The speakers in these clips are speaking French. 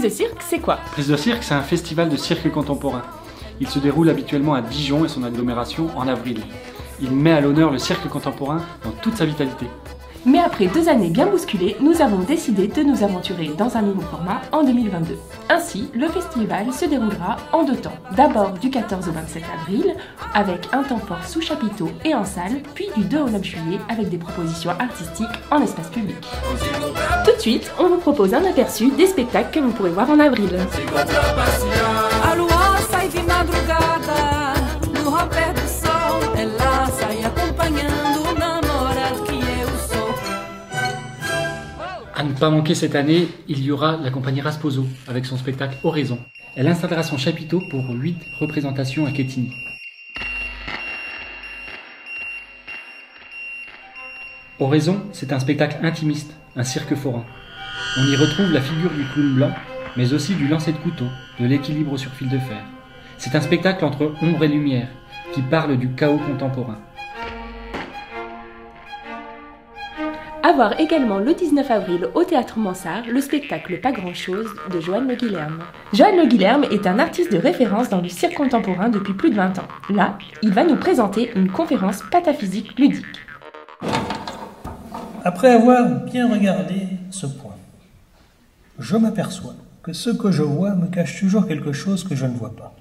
de Cirque, c'est quoi? Prise de Cirque, c'est un festival de cirque contemporain. Il se déroule habituellement à Dijon et son agglomération en avril. Il met à l'honneur le cirque contemporain dans toute sa vitalité. Mais après 2 années bien bousculées, nous avons décidé de nous aventurer dans un nouveau format en 2022. Ainsi, le festival se déroulera en 2 temps. D'abord du 14 au 27 avril, avec un temps fort sous chapiteau et en salle, puis du 2 au 9 juillet avec des propositions artistiques en espace public. Tout de suite, on vous propose un aperçu des spectacles que vous pourrez voir en avril. À ne pas manquer cette année, il y aura la compagnie Rasposo avec son spectacle Oraison. Elle installera son chapiteau pour 8 représentations à Quetigny. Oraison, c'est un spectacle intimiste, un cirque forain. On y retrouve la figure du clown blanc, mais aussi du lancer de couteau, de l'équilibre sur fil de fer. C'est un spectacle entre ombre et lumière, qui parle du chaos contemporain. À voir également le 19 avril au Théâtre Mansart, le spectacle Pas grand-chose de Joanne Le Guilherme. Joanne Le Guilherme est un artiste de référence dans le cirque contemporain depuis plus de 20 ans. Là, il va nous présenter une conférence pataphysique ludique. Après avoir bien regardé ce point, je m'aperçois que ce que je vois me cache toujours quelque chose que je ne vois pas.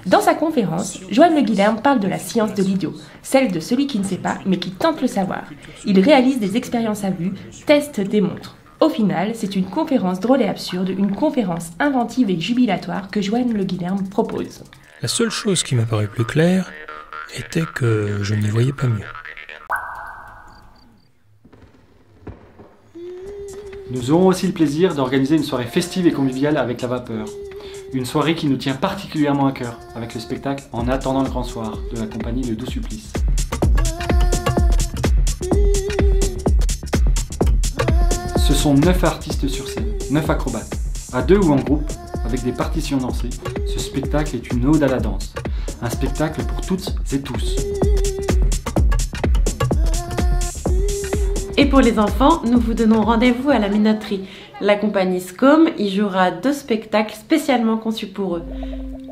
Dans sa conférence, Joanne Le Guilherme parle de la science de l'idiot, celle de celui qui ne sait pas mais qui tente le savoir. Il réalise des expériences à vue, teste, démontre. Au final, c'est une conférence drôle et absurde, une conférence inventive et jubilatoire que Joanne Le Guilherme propose. La seule chose qui m'apparaît plus claire était que je n'y voyais pas mieux. Nous aurons aussi le plaisir d'organiser une soirée festive et conviviale avec la vapeur. Une soirée qui nous tient particulièrement à cœur, avec le spectacle En attendant le grand soir, de la compagnie Le Doux Supplice. Ce sont 9 artistes sur scène, 9 acrobates, à 2 ou en groupe, avec des partitions dansées. Ce spectacle est une ode à la danse, un spectacle pour toutes et tous. Et pour les enfants, nous vous donnons rendez-vous à la Minoterie. La compagnie SCOM y jouera 2 spectacles spécialement conçus pour eux.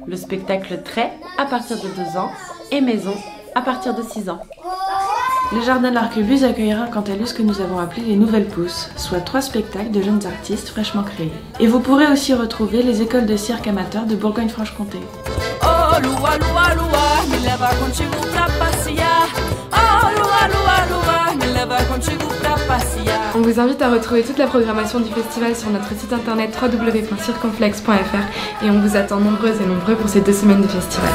Le spectacle Trait à partir de 2 ans et Maison à partir de 6 ans. Le Jardin de l'Arquebuse accueillera quant à lui ce que nous avons appelé les Nouvelles Pousses, soit 3 spectacles de jeunes artistes fraîchement créés. Et vous pourrez aussi retrouver les écoles de cirque amateurs de Bourgogne-Franche-Comté. Oh, lua, lua, lua, me leva contigo pra passear. Oh, lua, lua, lua, me leva contigo pra passear. On vous invite à retrouver toute la programmation du festival sur notre site internet www.circonflex.fr et on vous attend nombreuses et nombreux pour ces 2 semaines de festival.